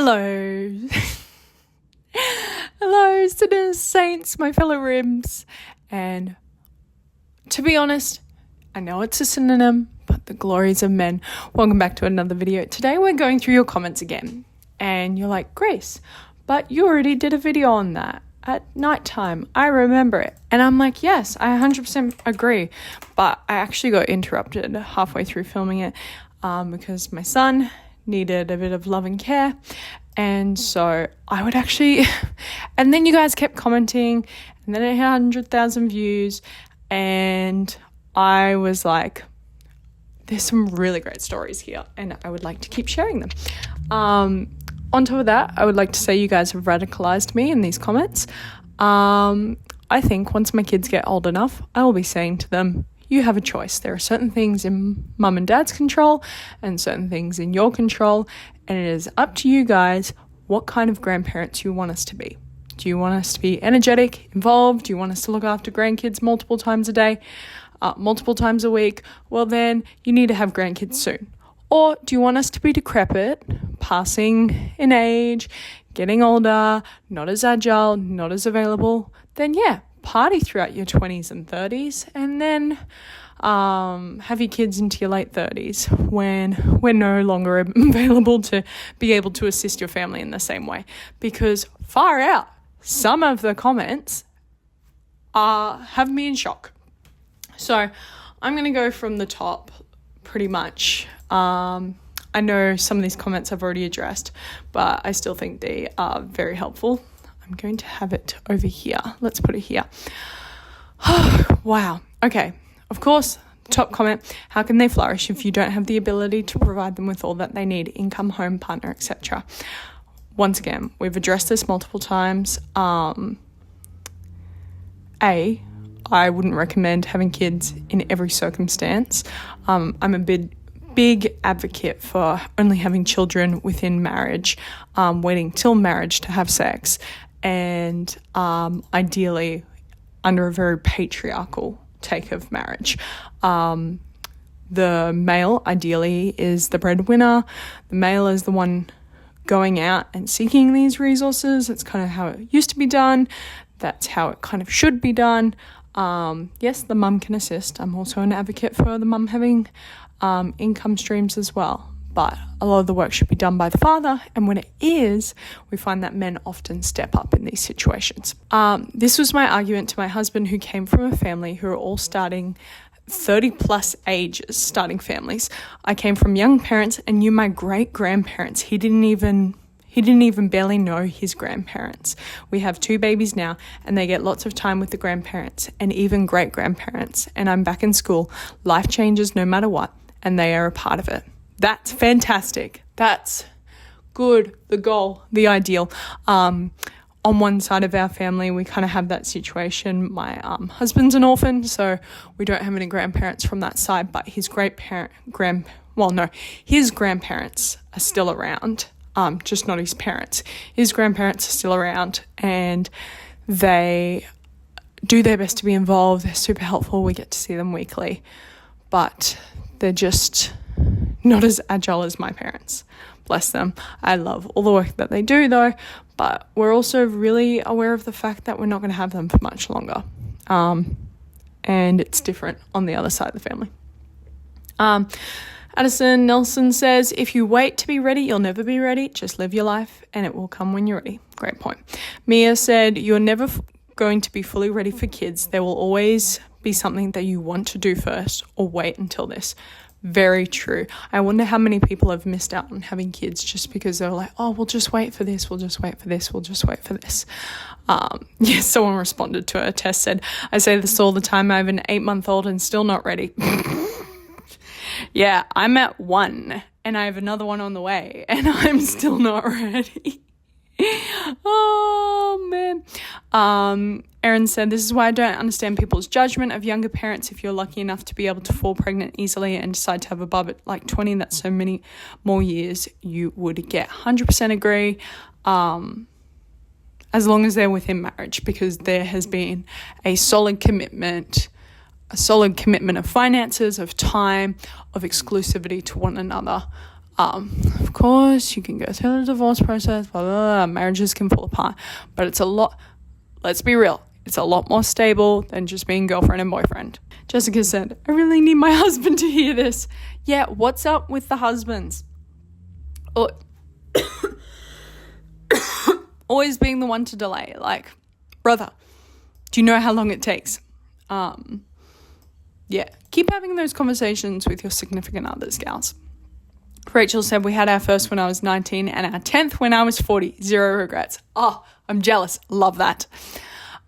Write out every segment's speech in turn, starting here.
Hello. Hello, sinners, saints, my fellow rims. And to be honest, I know it's a synonym, but the glories of men. Welcome back to another video. Today we're going through your comments again. And you're like, Grace, but you already did a video on that at nighttime. I remember it. And I'm like, yes, I 100% agree. But I actually got interrupted halfway through filming it because my son needed a bit of love and care. And so I would actually, and then you guys kept commenting, and then it had 100,000 views, and I was like, there's some really great stories here, and I would like to keep sharing them. On top of that, I would like to say you guys have radicalized me in these comments. I think once my kids get old enough, I will be saying to them, you have a choice. There are certain things in mum and dad's control and certain things in your control, and it is up to you guys what kind of grandparents you want us to be. Do you want us to be energetic, involved? Do you want us to look after grandkids multiple times a day, multiple times a week? Well, then you need to have grandkids soon. Or do you want us to be decrepit, passing in age, getting older, not as agile, not as available? Then yeah, party throughout your 20s and 30s, and then have your kids into your late 30s when we're no longer available to be able to assist your family in the same way. Because far out, some of the comments have me in shock. So I'm going to go from the top pretty much. I know some of these comments I've already addressed, but I still think they are very helpful. I'm going to have it over here. Let's put it here. Wow. Okay. Of course, top comment, how can they flourish if you don't have the ability to provide them with all that they need, income, home, partner, etc.? Once again, we've addressed this multiple times. I wouldn't recommend having kids in every circumstance. I'm a big advocate for only having children within marriage, waiting till marriage to have sex, and ideally under a very patriarchal take of marriage. The male ideally is the breadwinner. The male is the one going out and seeking these resources. That's kind of how it used to be done. That's how it kind of should be done. Yes, the mum can assist. I'm also an advocate for the mum having income streams as well. But a lot of the work should be done by the father, and when it is, we find that men often step up in these situations. This was my argument to my husband, who came from a family who are all starting 30 plus ages, starting families. I came from young parents and knew my great-grandparents. He didn't even barely know his grandparents. We have 2 babies now, and they get lots of time with the grandparents and even great-grandparents. And I'm back in school. Life changes no matter what, and they are a part of it. That's fantastic. That's good. The goal, the ideal. On one side of our family, we kind of have that situation. My husband's an orphan, so we don't have any grandparents from that side, but his his grandparents are still around. Just not his parents. His grandparents are still around, and they do their best to be involved. They're super helpful. We get to see them weekly, but they're just not as agile as my parents. Bless them. I love all the work that they do though, but we're also really aware of the fact that we're not going to have them for much longer. And it's different on the other side of the family. Addison Nelson says, if you wait to be ready, you'll never be ready. Just live your life and it will come when you're ready. Great point. Mia said, you're never going to be fully ready for kids. There will always be something that you want to do first, or wait until this. Very true. I wonder how many people have missed out on having kids just because they're like, oh, we'll just wait for this. We'll just wait for this. We'll just wait for this. Yes, someone responded to a test, said, I say this all the time. I have an 8-month-old and still not ready. Yeah, I'm at 1 and I have another one on the way and I'm still not ready. Oh, man. Erin said, this is why I don't understand people's judgment of younger parents. If you're lucky enough to be able to fall pregnant easily and decide to have a bub at like 20, that's so many more years you would get. 100% agree. As long as they're within marriage, because there has been a solid commitment of finances, of time, of exclusivity to one another. Of course, you can go through the divorce process, blah, blah, blah, marriages can fall apart, but it's a lot, let's be real, it's a lot more stable than just being girlfriend and boyfriend. Jessica said, I really need my husband to hear this. Yeah, what's up with the husbands? Always being the one to delay. Like, brother, do you know how long it takes? Yeah, keep having those conversations with your significant others, gals. Rachel said, we had our first when I was 19 and our 10th when I was 40. 0 regrets. Oh, I'm jealous. Love that.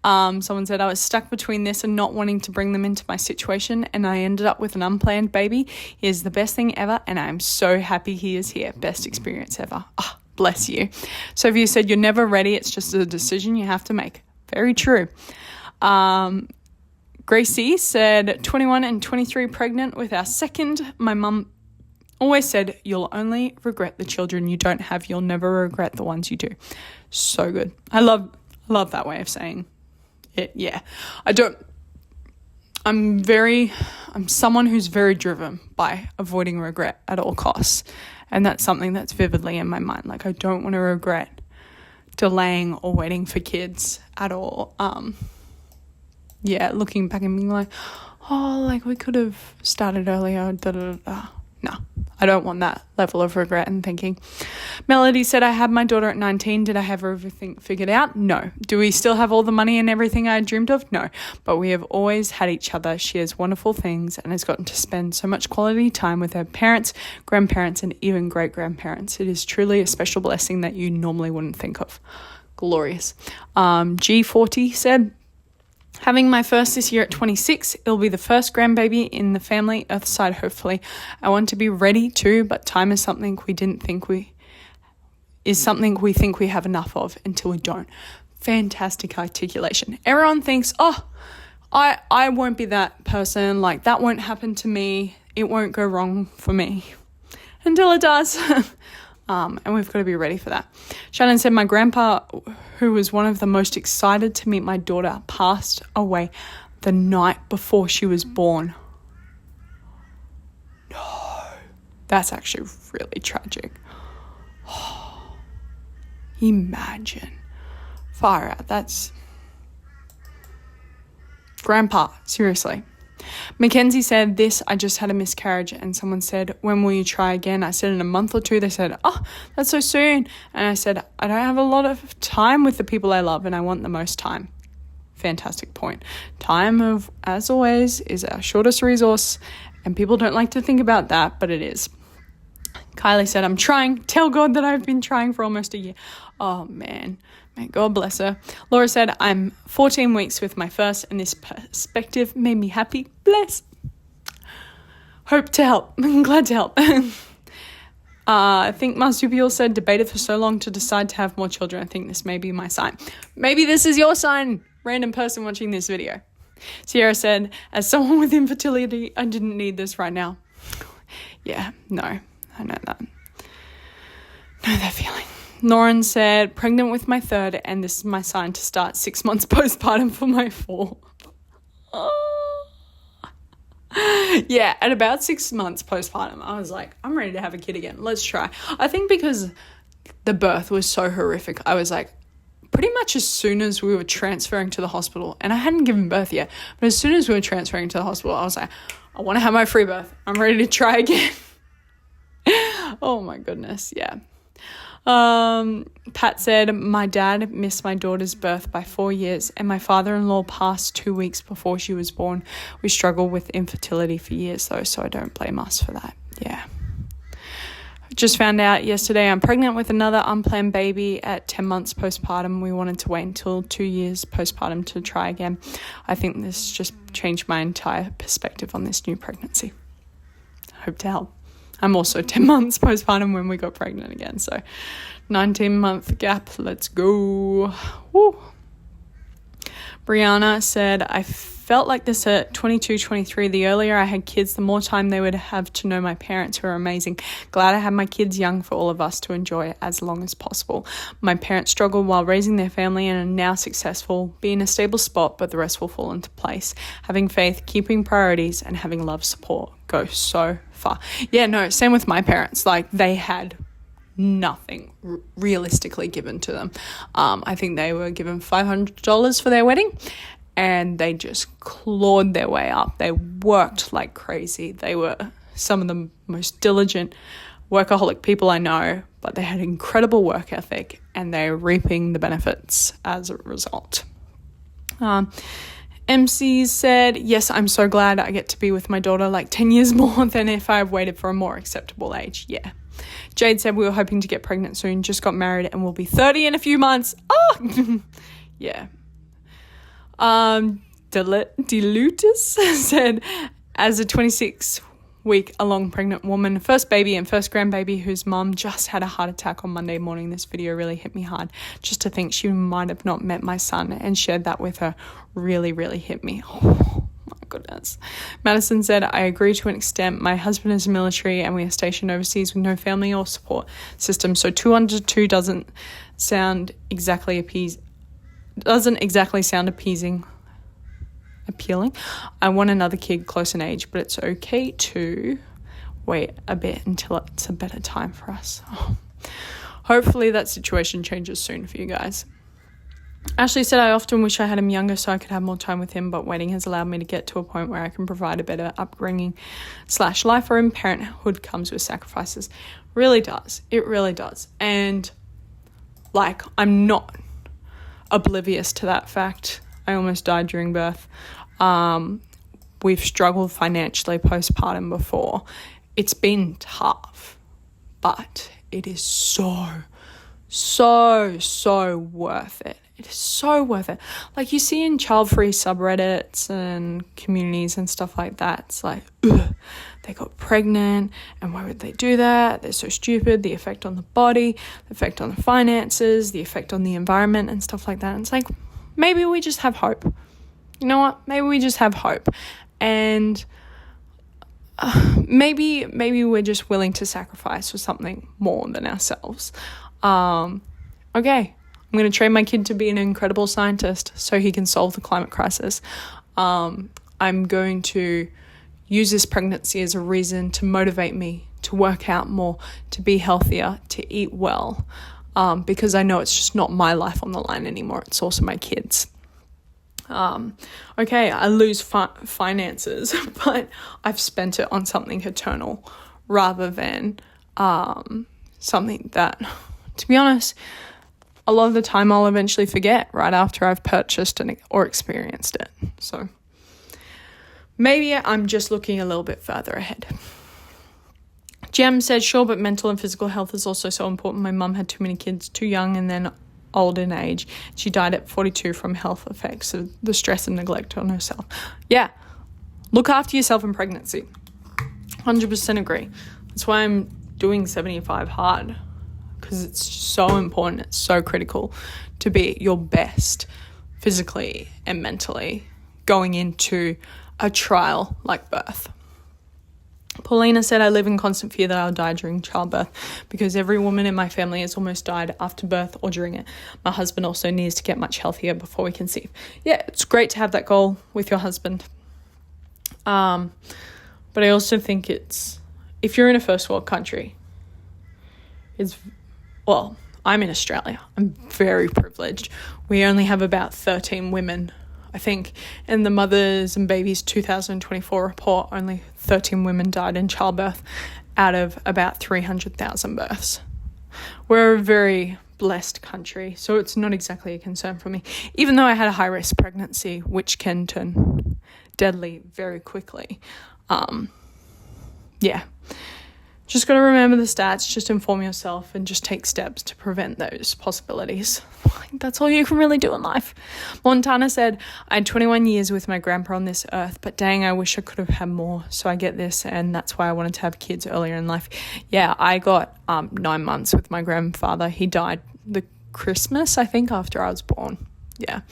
Someone said, I was stuck between this and not wanting to bring them into my situation, and I ended up with an unplanned baby. He is the best thing ever, and I'm so happy he is here. Best experience ever. Oh, bless you. Sophia said, you're never ready. It's just a decision you have to make. Very true. Gracie said, 21 and 23 pregnant with our second. My mum always said, you'll only regret the children you don't have. You'll never regret the ones you do. So good. I love that way of saying it. Yeah. I'm someone who's very driven by avoiding regret at all costs. And that's something that's vividly in my mind. Like, I don't want to regret delaying or waiting for kids at all. Yeah, looking back and being like, oh, like we could have started earlier, No, I don't want that level of regret and thinking. Melody said, I had my daughter at 19. Did I have everything figured out? No. Do we still have all the money and everything I dreamed of? No. But we have always had each other. She has wonderful things and has gotten to spend so much quality time with her parents, grandparents, and even great-grandparents. It is truly a special blessing that you normally wouldn't think of. Glorious. G40 said, having my first this year at 26, it'll be the first grandbaby in the family, earth side, hopefully. I want to be ready too, but time is something we think we have enough of until we don't. Fantastic articulation. Everyone thinks, oh, I won't be that person, like that won't happen to me, it won't go wrong for me. Until it does. And we've got to be ready for that. Shannon said, my grandpa, who was one of the most excited to meet my daughter, passed away the night before she was born. No, that's actually really tragic. Oh, imagine. Far out. That's grandpa, seriously. Mackenzie said, I just had a miscarriage, and someone said, when will you try again? I said, in a month or two. They said, oh, that's so soon. And I said, I don't have a lot of time with the people I love, and I want the most time. Fantastic point. Time, as always, is our shortest resource, and people don't like to think about that, but it is. Kylie said, I'm trying. Tell God that I've been trying for almost a year. Oh, man. May God bless her. Laura said, I'm 14 weeks with my first, and this perspective made me happy. Bless. Hope to help. I'm glad to help. I think Marsupial said, debated for so long to decide to have more children. I think this may be my sign. Maybe this is your sign, random person watching this video. Sierra said, as someone with infertility, I didn't need this right now. Yeah, no, I know that. Know that feeling. Lauren said, pregnant with my third, and this is my sign to start 6 months postpartum for my fourth. Oh. Yeah, at about 6 months postpartum, I was like, I'm ready to have a kid again. Let's try. I think because the birth was so horrific, I was like, pretty much as soon as we were transferring to the hospital, and I hadn't given birth yet, but as soon as we were transferring to the hospital, I was like, I want to have my free birth. I'm ready to try again. Oh my goodness, yeah. Pat said, my dad missed my daughter's birth by 4 years, and my father-in-law passed 2 weeks before she was born. We struggled with infertility for years though, so I don't blame us for that. Yeah. Just found out yesterday I'm pregnant with another unplanned baby at 10 months postpartum. We wanted to wait until 2 years postpartum to try again. I think this just changed my entire perspective on this new pregnancy. Hope to help. I'm also 10 months postpartum when we got pregnant again. So 19-month gap. Let's go. Woo. Brianna said, I felt like this at 22, 23. The earlier I had kids, the more time they would have to know my parents, who are amazing. Glad I had my kids young for all of us to enjoy as long as possible. My parents struggled while raising their family and are now successful. Be in a stable spot, but the rest will fall into place. Having faith, keeping priorities, and having love support. go so far. Yeah, no, same with my parents. Like, they had nothing realistically given to them. I think they were given $500 for their wedding, and they just clawed their way up. They worked like crazy. They were some of the most diligent, workaholic people I know, but they had incredible work ethic, and they're reaping the benefits as a result. MC said, yes, I'm so glad I get to be with my daughter like 10 years more than if I have waited for a more acceptable age. Yeah. Jade said, we were hoping to get pregnant soon, just got married, and we'll be 30 in a few months. Oh, yeah. Delutus said, as a 26-week along pregnant woman, first baby and first grandbaby whose mum just had a heart attack on Monday morning, this video really hit me hard. Just to think she might have not met my son and shared that with her really, really hit me. Oh my goodness. Madison said, I agree to an extent. My husband is military and we are stationed overseas with no family or support system, so 2 under 2 doesn't exactly sound appealing. I want another kid close in age, but it's okay to wait a bit until it's a better time for us. Oh. Hopefully that situation changes soon for you guys. Ashley said, I often wish I had him younger so I could have more time with him, but waiting has allowed me to get to a point where I can provide a better upbringing / life for him. Parenthood comes with sacrifices. Really does. It really does. And like, I'm not oblivious to that fact. I almost died during birth. We've struggled financially postpartum before. It's been tough, but it is so worth it. It is so worth it. Like, you see in child-free subreddits and communities and stuff like that, it's like, ugh, they got pregnant, and why would they do that? They're so stupid. The effect on the body, the effect on the finances, the effect on the environment and stuff like that. And it's like, maybe we just have hope. You know what? Maybe we just have hope. And maybe we're just willing to sacrifice for something more than ourselves. Okay, I'm going to train my kid to be an incredible scientist so he can solve the climate crisis. I'm going to use this pregnancy as a reason to motivate me to work out more, to be healthier, to eat well, because I know it's just not my life on the line anymore. It's also my kids. Okay, I lose finances, but I've spent it on something eternal rather than something that, to be honest, a lot of the time I'll eventually forget right after I've purchased or experienced it. So maybe I'm just looking a little bit further ahead. Jem said, sure, but mental and physical health is also so important. My mum had too many kids, too young and then old in age. She died at 42 from health effects of the stress and neglect on herself. Yeah, look after yourself in pregnancy. 100% agree. That's why I'm doing 75 hard, because it's so important. It's so critical to be at your best physically and mentally going into a trial like birth. Paulina said, I live in constant fear that I'll die during childbirth because every woman in my family has almost died after birth or during it. My husband also needs to get much healthier before we conceive. Yeah, it's great to have that goal with your husband. But I also think it's, if you're in a first world country, I'm in Australia. I'm very privileged. We only have about 13 women, I think. In the Mothers and Babies 2024 report, only 13 women died in childbirth out of about 300,000 births. We're a very blessed country, so it's not exactly a concern for me, even though I had a high-risk pregnancy, which can turn deadly very quickly. Just got to remember the stats, just inform yourself and just take steps to prevent those possibilities. That's all you can really do in life. Montana said, I had 21 years with my grandpa on this earth, but dang, I wish I could have had more. So I get this, and that's why I wanted to have kids earlier in life. Yeah, I got 9 months with my grandfather. He died the Christmas, I think, after I was born. Yeah.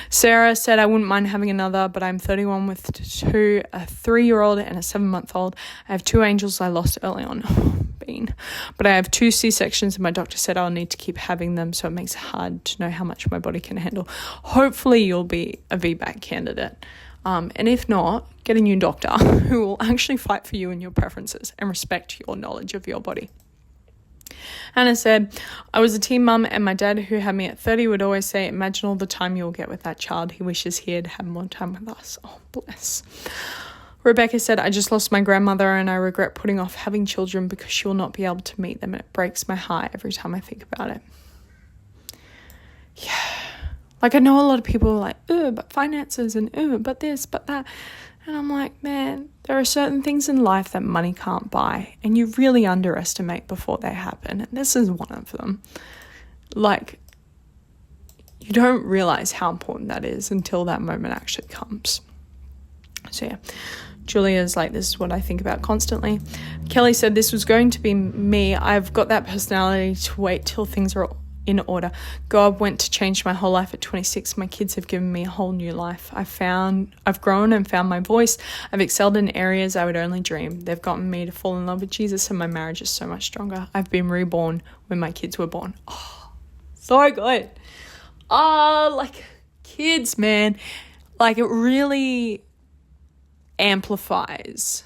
Sarah said, I wouldn't mind having another, but I'm 31 with two, a 3-year-old and a 7-month-old. I have 2 angels I lost early on. But I have 2 C-sections and my doctor said I'll need to keep having them, so it makes it hard to know how much my body can handle. Hopefully you'll be a VBAC candidate. And if not, get a new doctor who will actually fight for you and your preferences and respect your knowledge of your body. Hannah said, I was a teen mum, and my dad, who had me at 30, would always say, imagine all the time you'll get with that child. He wishes he had had more time with us. Oh, bless. Rebecca said, I just lost my grandmother and I regret putting off having children because she will not be able to meet them, and it breaks my heart every time I think about it. Yeah. Like, I know a lot of people are like, but finances and but this, but that. And I'm like, man, there are certain things in life that money can't buy, and you really underestimate before they happen. And this is one of them. Like, you don't realize how important that is until that moment actually comes. So yeah, Julia's like, this is what I think about constantly. Kelly said, this was going to be me. I've got that personality to wait till things are in order. God went to change my whole life at 26. My kids have given me a whole new life. I've grown and found my voice. I've excelled in areas I would only dream. They've gotten me to fall in love with Jesus, and my marriage is so much stronger. I've been reborn when my kids were born. Oh, so good. Like, kids, man. Like, it really amplifies.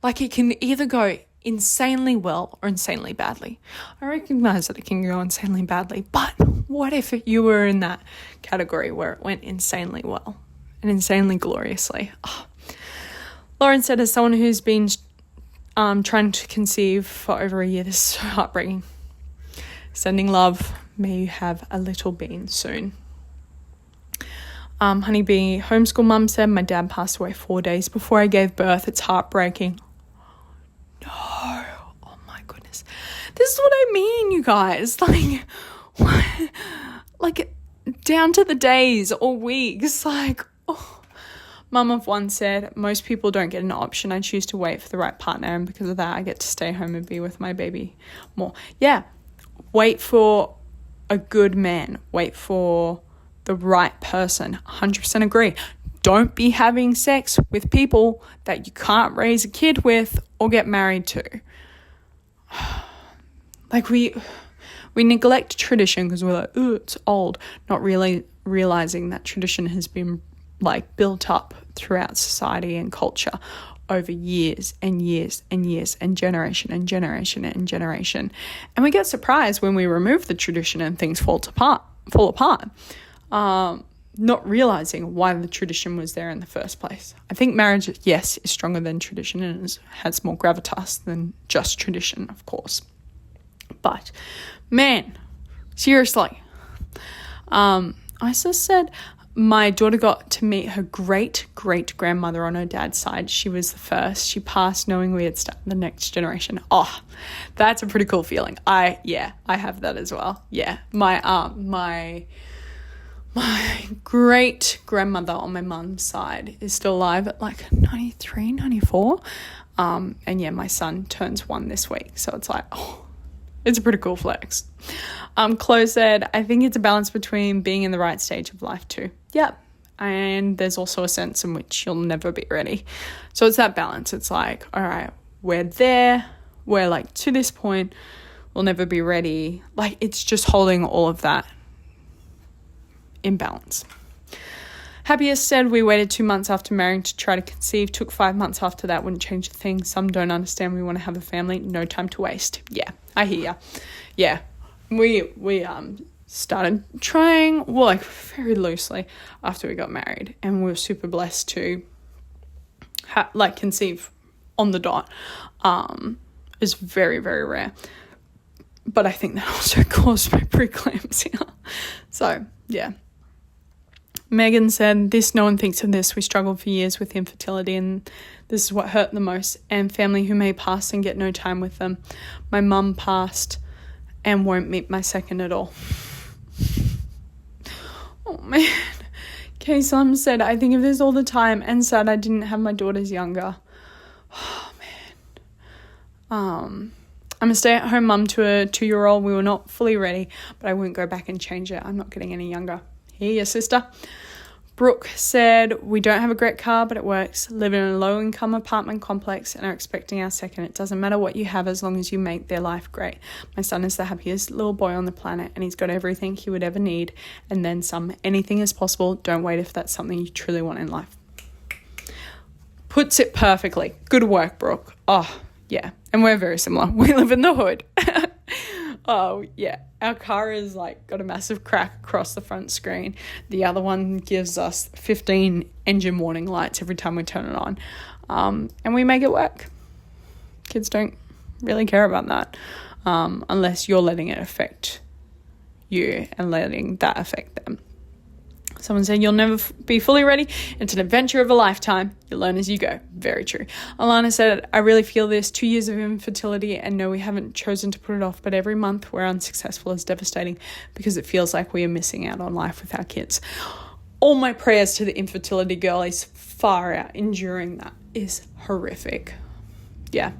Like, it can either go insanely well or insanely badly. I recognize that it can go insanely badly, but what if you were in that category where it went insanely well and insanely gloriously? Oh. Lauren said, as someone who's been trying to conceive for over a year, this is so heartbreaking. Sending love. May you have a little bean soon. Honeybee homeschool mum said, my dad passed away 4 days before I gave birth. It's heartbreaking. No. Oh my goodness. This is what I mean, you guys. Like, what? Like, down to the days or weeks. Like, oh. Mum of one said, most people don't get an option. I choose to wait for the right partner, and because of that, I get to stay home and be with my baby more. Yeah. Wait for a good man. Wait for the right person. 100% agree. Don't be having sex with people that you can't raise a kid with or get married to. Like, we neglect tradition because we're like, oh, it's old, not really realizing that tradition has been like built up throughout society and culture over years and years and years and generation and generation and generation. And we get surprised when we remove the tradition and things fall apart. Not realizing why the tradition was there in the first place. I think marriage, yes, is stronger than tradition and has more gravitas than just tradition, of course. But, man, seriously. Isa said, my daughter got to meet her great-great-grandmother on her dad's side. She was the first. She passed knowing we had started the next generation. Oh, that's a pretty cool feeling. I have that as well. Yeah, my great-grandmother on my mum's side is still alive at like 93, 94. And yeah, my son turns 1 this week. So it's like, oh, it's a pretty cool flex. Chloe said, I think it's a balance between being in the right stage of life too. Yep. And there's also a sense in which you'll never be ready. So it's that balance. It's like, all right, we're there. We're like to this point. We'll never be ready. Like, it's just holding all of that in balance. Happiest said, we waited 2 months after marrying to try to conceive. Took 5 months after that. Wouldn't change a thing. Some don't understand. We want to have a family. No time to waste. Yeah, I hear ya. Yeah, we started trying, well, like very loosely after we got married, and we were super blessed to conceive on the dot. Is very, very rare. But I think that also caused my preeclampsia. So, yeah. Megan said, no one thinks of this. We struggled for years with infertility, and this is what hurt the most. And family who may pass and get no time with them. My mum passed and won't meet my second at all. Oh, man. Kay Slum said, I think of this all the time and sad I didn't have my daughters younger. Oh, man. I'm a stay-at-home mum to a 2-year-old. We were not fully ready, but I won't go back and change it. I'm not getting any younger. Hear ya, sister. Brooke said, we don't have a great car, but it works. Live in a low-income apartment complex and are expecting our second. It doesn't matter what you have as long as you make their life great. My son is the happiest little boy on the planet and he's got everything he would ever need and then some. Anything is possible. Don't wait if that's something you truly want in life. Puts it perfectly. Good work, Brooke. Oh, yeah. And we're very similar. We live in the hood. Oh, yeah. Our car is got a massive crack across the front screen. The other one gives us 15 engine warning lights every time we turn it on. And we make it work. Kids don't really care about that unless you're letting it affect you and letting that affect them. Someone said, you'll never be fully ready. It's an adventure of a lifetime. You learn as you go. Very true. Alana said, I really feel this 2 years of infertility and no, we haven't chosen to put it off, but every month we're unsuccessful is devastating because it feels like we are missing out on life with our kids. All my prayers to the infertility girl is far out. Enduring that is horrific. Yeah.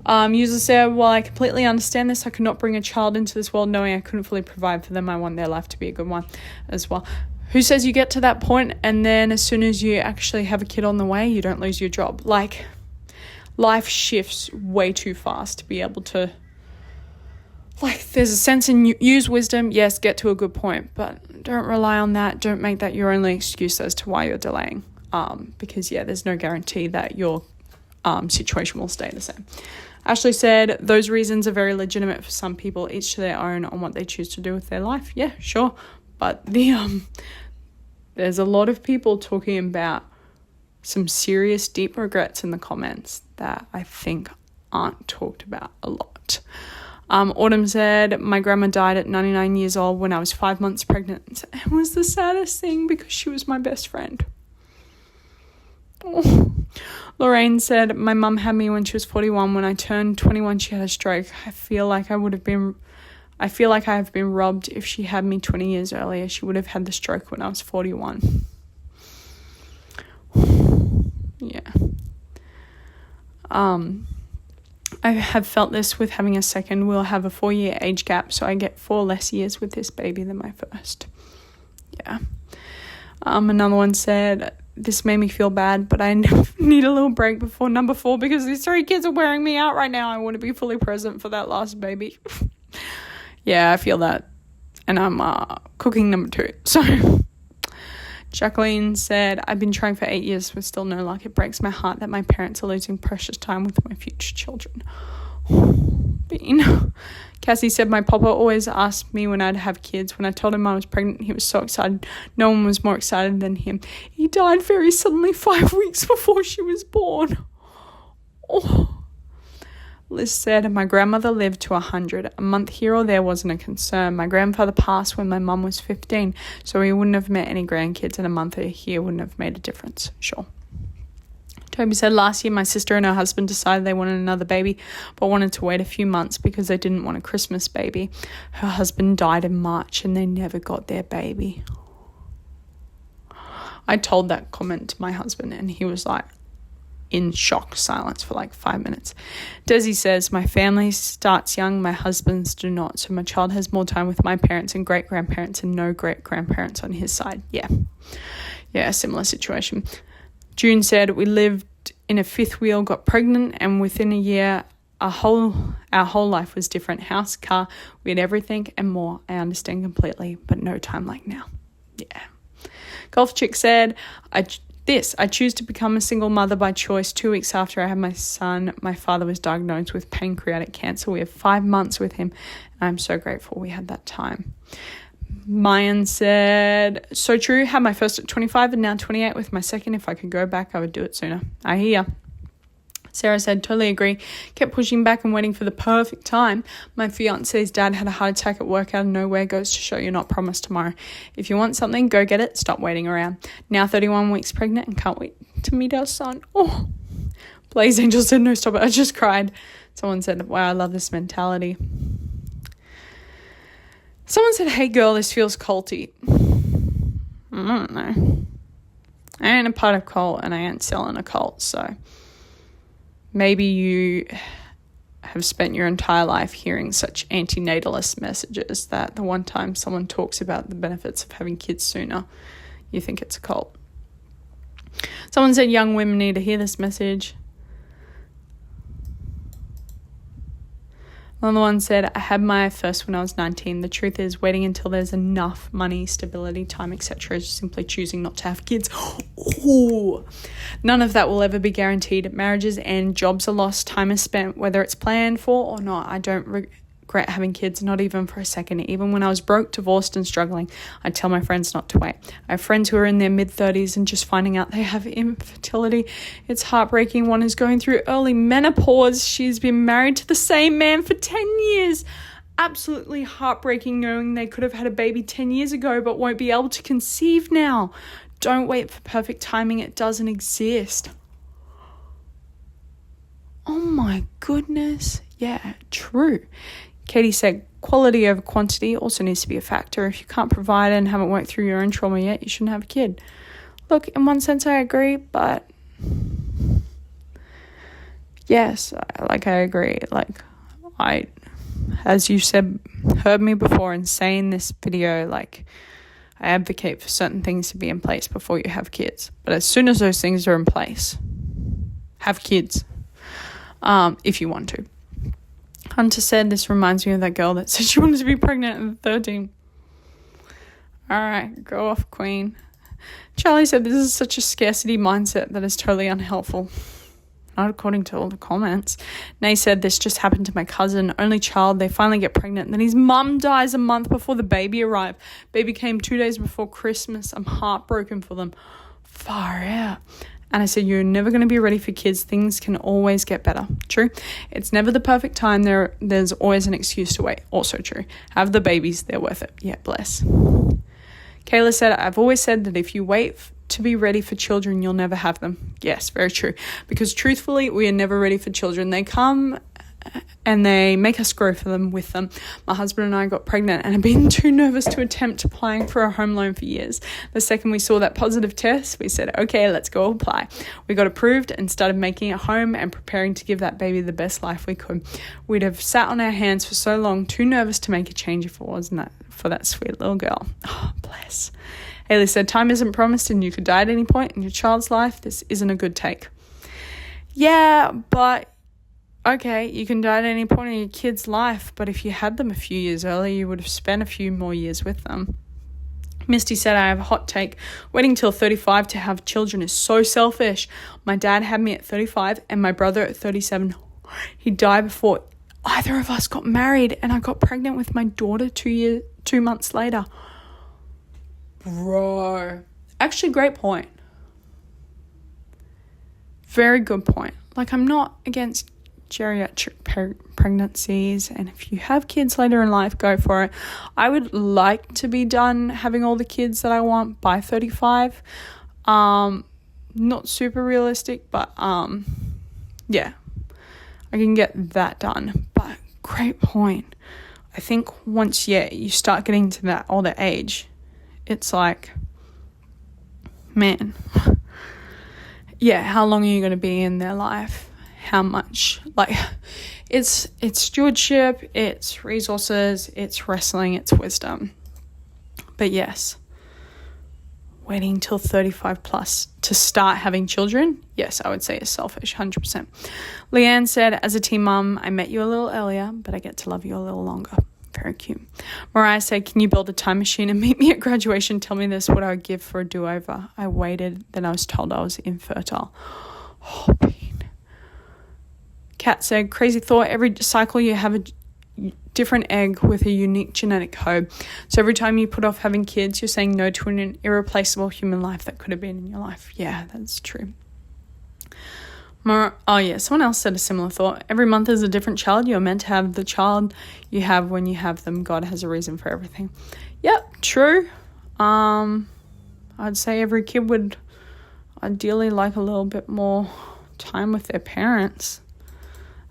User said, while I completely understand this, I could not bring a child into this world knowing I couldn't fully provide for them. I want their life to be a good one as well. Who says you get to that point and then as soon as you actually have a kid on the way, you don't lose your job? Life shifts way too fast to be able to, there's a sense in use wisdom, yes, get to a good point, but don't rely on that. Don't make that your only excuse as to why you're delaying. Because, there's no guarantee that your situation will stay the same. Ashley said, those reasons are very legitimate for some people, each to their own on what they choose to do with their life. Yeah, sure. But there's a lot of people talking about some serious, deep regrets in the comments that I think aren't talked about a lot. Autumn said, my grandma died at 99 years old when I was 5 months pregnant. It was the saddest thing because she was my best friend. Oh. Lorraine said, my mum had me when she was 41. When I turned 21, she had a stroke. I feel like I have been robbed. If she had me 20 years earlier, she would have had the stroke when I was 41. Yeah. I have felt this with having a second. We'll have a 4-year age gap, so I get 4 less years with this baby than my first. Yeah. Another one said, this made me feel bad, but I need a little break before number 4 because these 3 kids are wearing me out right now. I want to be fully present for that last baby. Yeah, I feel that. And I'm cooking number 2. So Jacqueline said, I've been trying for 8 years with still no luck. It breaks my heart that my parents are losing precious time with my future children. Bean. Cassie said, my papa always asked me when I'd have kids. When I told him I was pregnant, he was so excited. No one was more excited than him. He died very suddenly 5 weeks before she was born. Oh. Liz said, my grandmother lived to 100. A month here or there wasn't a concern. My grandfather passed when my mum was 15, so he wouldn't have met any grandkids, and a month here wouldn't have made a difference. Sure. Toby said, last year my sister and her husband decided they wanted another baby, but wanted to wait a few months because they didn't want a Christmas baby. Her husband died in March and they never got their baby. I told that comment to my husband and he was in shock silence for 5 minutes. Desi says, my family starts young, my husband's do not, so my child has more time with my parents and great-grandparents and no great-grandparents on his side. Yeah, similar situation. June said, we lived in a 5th wheel, got pregnant, and within a year, our whole life was different. House, car, we had everything and more. I understand completely, but no time like now. Yeah. Golf Chick said, I choose to become a single mother by choice. 2 weeks after I had my son, my father was diagnosed with pancreatic cancer. We have 5 months with him. I'm so grateful we had that time. Mayan said, so true, had my first at 25 and now 28 with my second. If I could go back, I would do it sooner. I hear. Sarah said, totally agree. Kept pushing back and waiting for the perfect time. My fiance's dad had a heart attack at work out of nowhere. Goes to show you're not promised tomorrow. If you want something, go get it. Stop waiting around. Now 31 weeks pregnant and can't wait to meet our son. Oh, Blaze Angel said, no, stop it. I just cried. Someone said, wow, I love this mentality. Someone said, hey girl, this feels culty. I don't know. I ain't a part of cult and I ain't selling a cult, so maybe you have spent your entire life hearing such antinatalist messages that the one time someone talks about the benefits of having kids sooner, you think it's a cult. Someone said young women need to hear this message. Another one said, I had my first when I was 19. The truth is, waiting until there's enough money, stability, time, etc. is simply choosing not to have kids. Ooh. None of that will ever be guaranteed. Marriages end, jobs are lost, time is spent, whether it's planned for or not. I don't regret having kids, not even for a second. Even when I was broke, divorced and struggling, I'd tell my friends not to wait. I have friends who are in their mid-30s and just finding out they have infertility. It's heartbreaking. One is going through early menopause. She's been married to the same man for 10 years. Absolutely heartbreaking knowing they could have had a baby 10 years ago but won't be able to conceive now. Don't wait for perfect timing. It doesn't exist. Oh my goodness. Yeah, true. Katie said, quality over quantity also needs to be a factor. If you can't provide and haven't worked through your own trauma yet, you shouldn't have a kid. Look, in one sense, I agree, but yes, I agree. As you said, heard me before in saying this video, I advocate for certain things to be in place before you have kids. But as soon as those things are in place, have kids, if you want to. Hunter said, this reminds me of that girl that said she wanted to be pregnant at 13. All right, go off, queen. Charlie said, this is such a scarcity mindset that is totally unhelpful. Not according to all the comments. Nay said, this just happened to my cousin, only child. They finally get pregnant. Then his mum dies a month before the baby arrived. Baby came 2 days before Christmas. I'm heartbroken for them. Far out. And I said, you're never going to be ready for kids. Things can always get better. True. It's never the perfect time. There's always an excuse to wait. Also true. Have the babies. They're worth it. Yeah, bless. Kayla said, I've always said that if you wait to be ready for children, you'll never have them. Yes, very true. Because truthfully, we are never ready for children. They come and they make us grow for them with them. My husband and I got pregnant and have been too nervous to attempt applying for a home loan for years. The second we saw that positive test, we said, okay, let's go apply. We got approved and started making a home and preparing to give that baby the best life we could. We'd have sat on our hands for so long, too nervous to make a change if it wasn't for that sweet little girl. Oh, bless. Haley said, time isn't promised and you could die at any point in your child's life. This isn't a good take. Yeah, but okay, you can die at any point in your kid's life, but if you had them a few years earlier, you would have spent a few more years with them. Misty said, I have a hot take. Waiting till 35 to have children is so selfish. My dad had me at 35 and my brother at 37. He died before either of us got married, and I got pregnant with my daughter 2 months later. Bro. Actually, great point. Very good point. I'm not against geriatric pregnancies, and if you have kids later in life, go for it. I would like to be done having all the kids that I want by 35. Not super realistic, but yeah, I can get that done. But great point. I think once you start getting to that older age, it's man, yeah, how long are you going to be in their life? How much, it's stewardship, it's resources, it's wrestling, it's wisdom. But yes, waiting till 35 plus to start having children, yes, I would say is selfish, 100%. Leanne said, as a teen mum, I met you a little earlier, but I get to love you a little longer. Very cute. Mariah said, can you build a time machine and meet me at graduation? Tell me this, what I would give for a do-over. I waited, then I was told I was infertile. Oh, pain. Kat said, crazy thought, every cycle you have a different egg with a unique genetic code. So every time you put off having kids, you're saying no to an irreplaceable human life that could have been in your life. Yeah, that's true. Someone else said a similar thought. Every month is a different child. You're meant to have the child you have when you have them. God has a reason for everything. Yep, true. I'd say every kid would ideally like a little bit more time with their parents.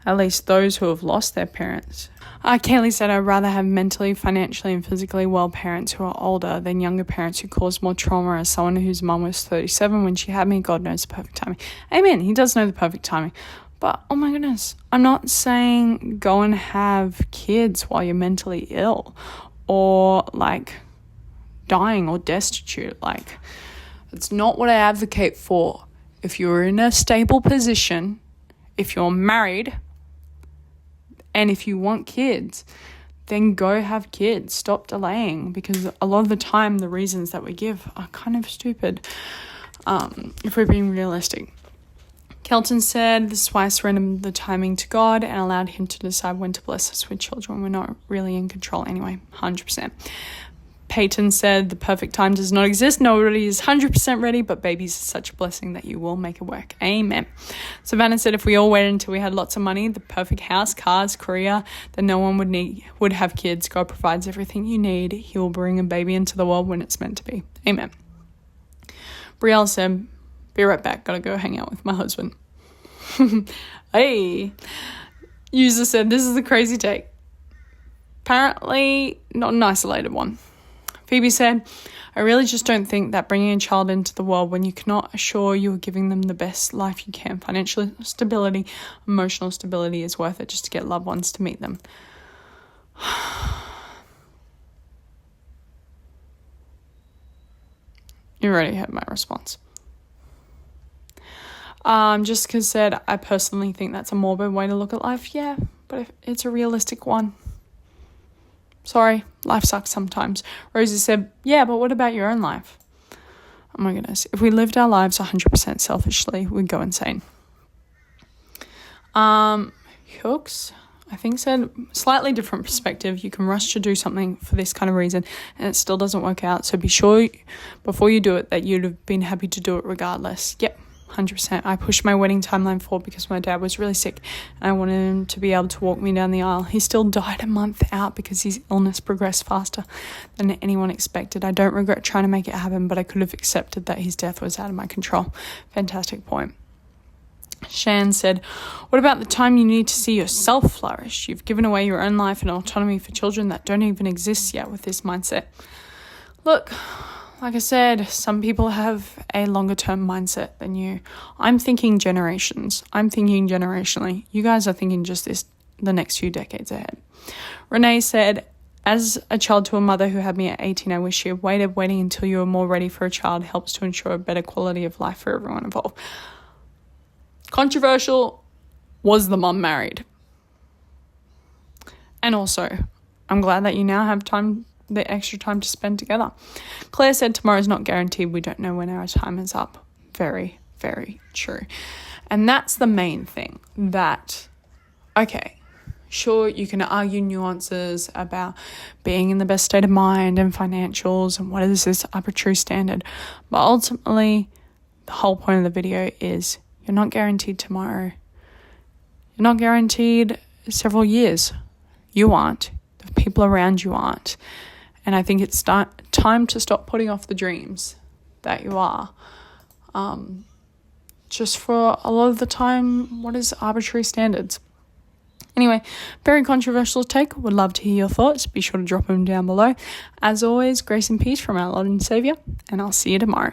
At least those who have lost their parents. Kaylee said, I'd rather have mentally, financially, and physically well parents who are older than younger parents who cause more trauma. As someone whose mum was 37 when she had me, God knows the perfect timing. Amen. He does know the perfect timing. But, oh my goodness, I'm not saying go and have kids while you're mentally ill or dying or destitute. Like, it's not what I advocate for. If you're in a stable position, if you're married, and if you want kids, then go have kids. Stop delaying, because a lot of the time the reasons that we give are kind of stupid, if we're being realistic. Kelton said, this is why I surrendered the timing to God and allowed him to decide when to bless us with children. We're not really in control anyway, 100%. Peyton said, the perfect time does not exist. Nobody is 100% ready, but babies are such a blessing that you will make it work. Amen. Savannah said, if we all waited until we had lots of money, the perfect house, cars, career, then no one would have kids. God provides everything you need. He will bring a baby into the world when it's meant to be. Amen. Brielle said, be right back. Gotta go hang out with my husband. Hey. User said, this is a crazy take. Apparently not an isolated one. Phoebe said, I really just don't think that bringing a child into the world when you cannot assure you are giving them the best life you can, financial stability, emotional stability, is worth it just to get loved ones to meet them. You already heard my response. Jessica said, I personally think that's a morbid way to look at life. Yeah, but it's a realistic one. Sorry, life sucks sometimes. Rosie said, yeah, but what about your own life? Oh my goodness. If we lived our lives 100% selfishly, we'd go insane. Hooks, I think, said, slightly different perspective. You can rush to do something for this kind of reason and it still doesn't work out. So be sure before you do it that you'd have been happy to do it regardless. Yep. 100%. I pushed my wedding timeline forward because my dad was really sick and I wanted him to be able to walk me down the aisle. He still died a month out because his illness progressed faster than anyone expected. I don't regret trying to make it happen, but I could have accepted that his death was out of my control. Fantastic point. Shan said, what about the time you need to see yourself flourish? You've given away your own life and autonomy for children that don't even exist yet with this mindset. Look, like I said, some people have a longer term mindset than you. I'm thinking generations. I'm thinking generationally. You guys are thinking just the next few decades ahead. Renee said, as a child to a mother who had me at 18, I wish you had waited. Waiting until you were more ready for a child helps to ensure a better quality of life for everyone involved. Controversial. Was the mum married? And also, I'm glad that you now have the extra time to spend together. Claire said, tomorrow's not guaranteed. We don't know when our time is up. Very, very true. And that's the main thing, that, okay, sure, you can argue nuances about being in the best state of mind and financials and what is this arbitrary standard. But ultimately, the whole point of the video is you're not guaranteed tomorrow. You're not guaranteed several years. You aren't. The people around you aren't. And I think it's time to stop putting off the dreams that you are. Just for a lot of the time, what is arbitrary standards? Anyway, very controversial take. Would love to hear your thoughts. Be sure to drop them down below. As always, grace and peace from our Lord and Saviour, and I'll see you tomorrow.